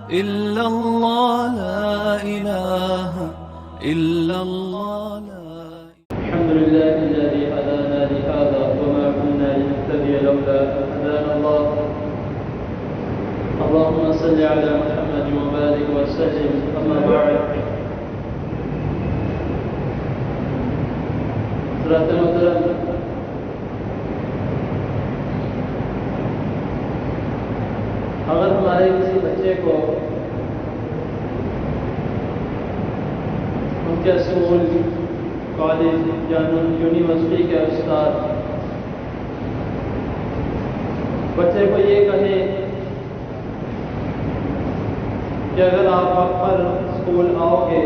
إلا الله لا إله إلا الله لا. الحمد لله الذي هدانا لهذا وما كنا لنهتدي لولا أن هدانا الله. اللهم صل على محمد وبارك وسلم. أما بعد، حضرات محترم، اگر ہمارے کسی بچے کو ان کے اسکول، کالج یا یونیورسٹی کے استاد بچے کو یہ کہے کہ اگر آپ وقت پر اسکول آؤ گے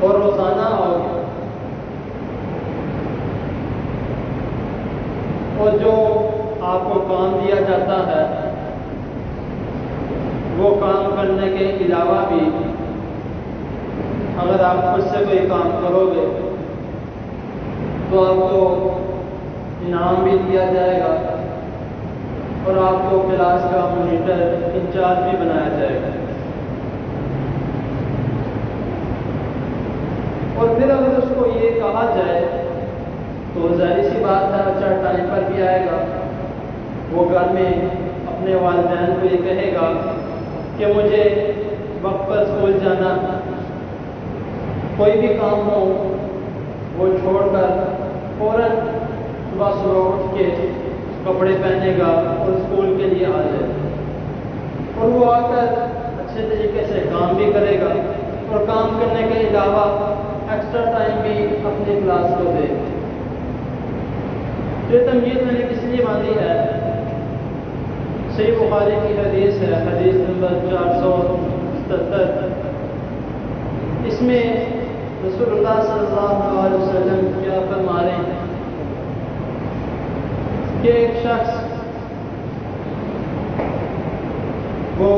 اور روزانہ آؤ گے اور جو آپ کو کام دیا جاتا ہے وہ کام کرنے کے علاوہ بھی اگر آپ خود سے کوئی کام کرو گے تو آپ کو انعام بھی دیا جائے گا اور آپ کو کلاس کا مانیٹر انچارج بھی بنایا جائے گا. اور پھر اگر اس کو یہ کہا جائے تو ظاہر سی بات ہے بچہ ٹائم پر بھی آئے گا. وہ گھر میں اپنے والدین کو یہ کہے گا کہ مجھے وقت پر اسکول جانا، کوئی بھی کام ہو وہ چھوڑ کر فوراً صبح اٹھ کے کپڑے پہنے گا اور اسکول کے لیے آ جائے گا. اور وہ آ کر اچھے طریقے سے کام بھی کرے گا اور کام کرنے کے علاوہ ایکسٹرا ٹائم بھی اپنی کلاس کو دے گا. یہ تمہید میں نے کس لیے باندھی ہے؟ صحیح بخاری کی حدیث ہے، حدیث نمبر 477. اس میں رسول اللہ صلی اللہ علیہ وسلم کیا فرما رہے ہیں کہ ایک شخص وہ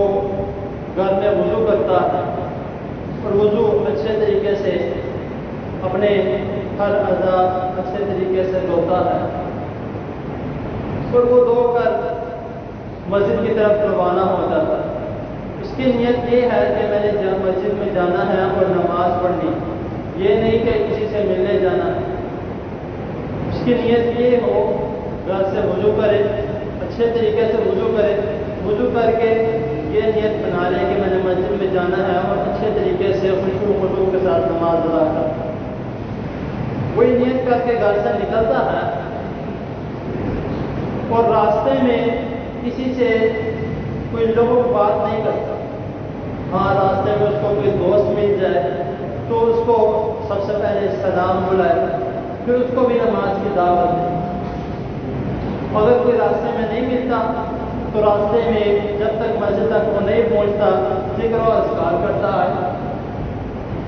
گھر میں وضو کرتا ہے اور وضو اچھے طریقے سے اپنے ہر اعضاء اچھے طریقے سے دھوتا ہے اور وہ دھو کر مسجد کی طرف روانہ ہو جاتا ہے. اس کی نیت یہ ہے کہ میں نے مسجد میں جانا ہے اور نماز پڑھنی، یہ نہیں کہ کسی سے ملنے جانا ہے. اس کی نیت یہ ہو گھر سے وضو کرے، اچھے طریقے سے وضو کرے، وضو کر کے یہ نیت بنا لے کہ میں نے مسجد میں جانا ہے اور اچھے طریقے سے خشوع و خضوع کے ساتھ نماز ادا کرتا. وہی نیت کر کے گھر سے نکلتا ہے اور راستے میں کسی سے کوئی لوگ بات نہیں کرتا. ہاں راستے میں اس کو کوئی دوست مل جائے تو اس کو سب سے پہلے سلام بلائے، پھر اس کو بھی نماز کی دعوت دے. اگر کوئی راستے میں نہیں ملتا تو راستے میں جب تک مسجد تک وہ نہیں پہنچتا ذکر و اذکار کرتا ہے.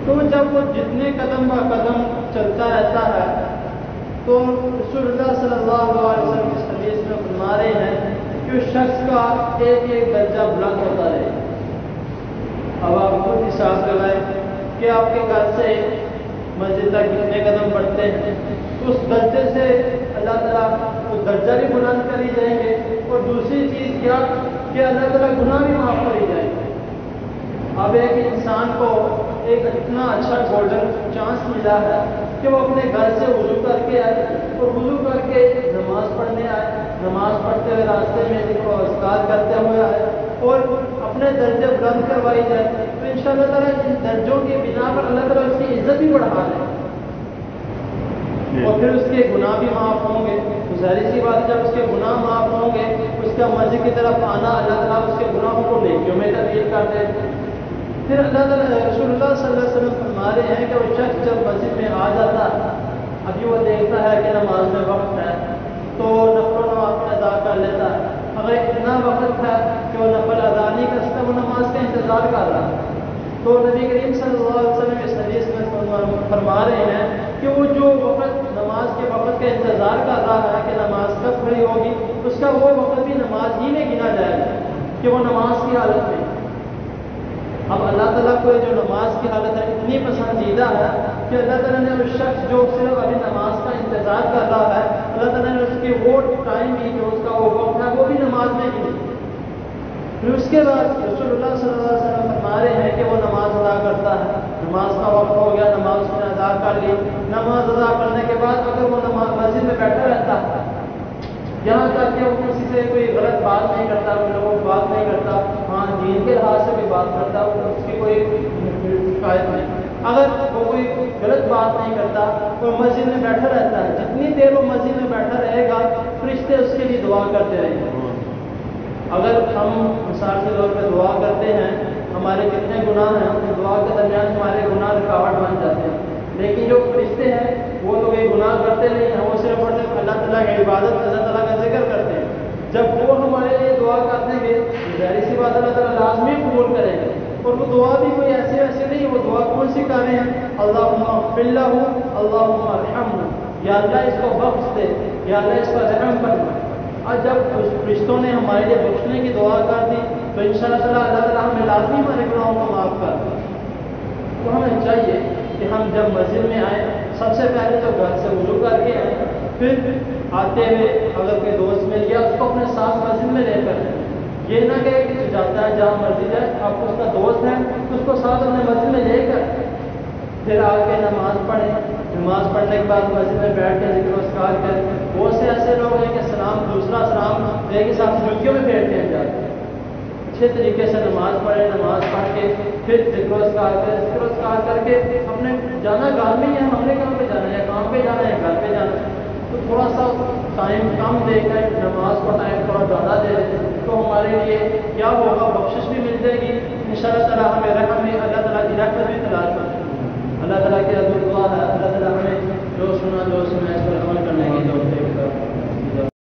تو جب وہ جتنے قدم با قدم چلتا رہتا ہے تو رسول اللہ صلی اللہ علیہ وسلم اس حدیث میں فرما رہے ہیں کہ اس شخص کا ایک ایک درجہ بلند ہوتا رہے. اب آپ خود حساب لگائیں کہ آپ کے گھر سے مسجد تک کتنے قدم بڑھتے ہیں، تو اس درجے سے اللہ تعالیٰ اس درجہ بھی بلند کری جائیں گے اور دوسری چیز کیا کہ اللہ تعالیٰ گناہ بھی معاف کری جائیں گے. اب ایک انسان کو ایک اتنا اچھا گولڈن چانس ملا ہے کہ وہ اپنے گھر سے وضو کر کے آئے اور وضو کر کے نماز پڑھنے آئے، نماز پڑھتے ہوئے راستے میں ذکر و اذکار کرتے ہوئے آئے اور اپنے درجے بلند کروائی جائے. تو انشاءاللہ تعالیٰ ان درجوں کی بنا پر اللہ تعالیٰ اس کی عزت بھی بڑھا لے اور پھر اس کے گناہ بھی معاف ہوں گے. ظاہر سی بات جب اس کے گناہ معاف ہوں گے اس کا مسجد کی طرف آنا اللہ تعالیٰ اس کے گناہوں کو نیکیوں میں تبدیل کر دے. پھر اللہ تعالیٰ رسول اللہ صلی اللہ علیہ وسلم فرما رہے ہیں کہ وہ شخص جب مسجد میں آ جاتا ہے، ابھی وہ دیکھتا ہے کہ نماز میں وقت ہے تو نفل و نوافل ادا کر لیتا ہے. اگر اتنا وقت ہے کہ وہ نفل ادا نہیں کر سکتا، وہ نماز کا انتظار کر رہا ہے، تو نبی کریم صلی اللہ علیہ وسلم اس حدیث میں فرما رہے ہیں کہ وہ جو وقت نماز کے وقت کا انتظار کر رہا ہے کہ نماز کب کھڑی ہوگی، اس کا وہ وقت بھی نماز ہی میں گنا جائے گا کہ وہ نماز کی حالت میں. اب اللہ تعالیٰ کو جو نماز کی حالت ہے اتنی پسندیدہ ہے کہ اللہ تعالیٰ نے اس شخص جو صرف ابھی نماز کا انتظار کر رہا ہے، اللہ تعالیٰ نے اس کی وہ ٹائم بھی جو اس کا وہ وقت ہے وہ بھی نماز میں گنی. پھر اس کے بعد رسول اللہ صلی اللہ علیہ وسلم فرما رہے ہیں کہ وہ نماز ادا کرتا ہے، نماز کا وقت ہو گیا، نماز اس نے ادا کر لی، نماز ادا کرنے کے بعد اگر وہ نماز مسجد میں بیٹھا رہتا ہے یہاں تک کہ وہ کسی سے کوئی غلط بات نہیں کرتا، کوئی لوگوں کو بات نہیں کرتا، ہاں دین کے لحاظ سے بھی بات کرتا، اس کی کوئی شکایت نہیں، اگر وہ کوئی غلط بات نہیں کرتا، وہ مسجد میں بیٹھا رہتا ہے، جتنی دیر وہ مسجد میں بیٹھا رہے گا فرشتے اس کے لیے دعا کرتے رہیں گے۔ اگر ہم مثال کے طور پہ دعا کرتے ہیں، ہمارے کتنے گناہ ہیں، ان دعا کے درمیان ہمارے گناہ رکاوٹ بن جاتے ہیں، لیکن جو فرشتے ہیں وہ تو کوئی گناہ کرتے نہیں ہیں، وہ صرف اور صرف اللہ تعالیٰ کی عبادت، اللہ تعالیٰ کا ذکر کرتے ہیں۔ جب وہ ہمارے لیے دعا کرتے گے ظاہر سی بات اللہ تعالیٰ لازمی قبول کریں گے، اور وہ دعا بھی کوئی ایسے ویسے نہیں، وہ دعا کون سی کر رہے ہیں؟ اللہم اغفر لہ، اللہم ارحمہ، یا اللہ اس کو بخش دے، یا اللہ اس پر رحم فرما۔ اور جب فرشتوں نے ہمارے لیے بخشنے کی دعا کر دی تو انشاءاللہ تعالیٰ اللہ تعالیٰ ہمیں لازمی ہمارے گناہوں کو معاف کر دے۔ تو ہمیں چاہیے کہ ہم جب مسجد میں آئیں سب سے پہلے تو گھر سے وضو کر کے آئیں، پھر آتے ہوئے اگر کوئی دوست مل گیا اس کو اپنے ساتھ مسجد میں لے کر جائیں، یہ نہ کہ جاتا ہے جہاں مسجد ہے آپ اس کا دوست ہے اس کو ساتھ اپنے مسجد میں لے کر پھر آ کے نماز پڑھیں، نماز پڑھنے کے بعد مسجد میں بیٹھ کے ذکر و اذکار کریں۔ بہت سے ایسے لوگ ہیں کہ سلام دوسرا سلام لے کے ساتھ جھکیوں میں بیٹھتے ہیں جاتے ہیں۔ اچھے طریقے سے نماز پڑھیں، نماز پڑھ کے پھر ذکر و اذکار کریں، ذکر و اذکار کر کے اپنے جانا گھر میں ہی ہے، ہم نے کہاں پہ جانا ہے، یا کام پہ جانا ہے، گھر پہ جانا ہے، تو تھوڑا سا ٹائم کم دے کر نماز کو ٹائم تھوڑا زیادہ دے دیں تو ہمارے لیے کیا ہوگا، بخشش بھی مل جائے گی انشاءاللہ تعالیٰ، ہمیں رحم میں اللہ تعالیٰ کی رحمت بھی تلاش کریں۔ اللہ تعالیٰ کی دعا ہے اللہ تعالیٰ ہمیں جو سنا اس پر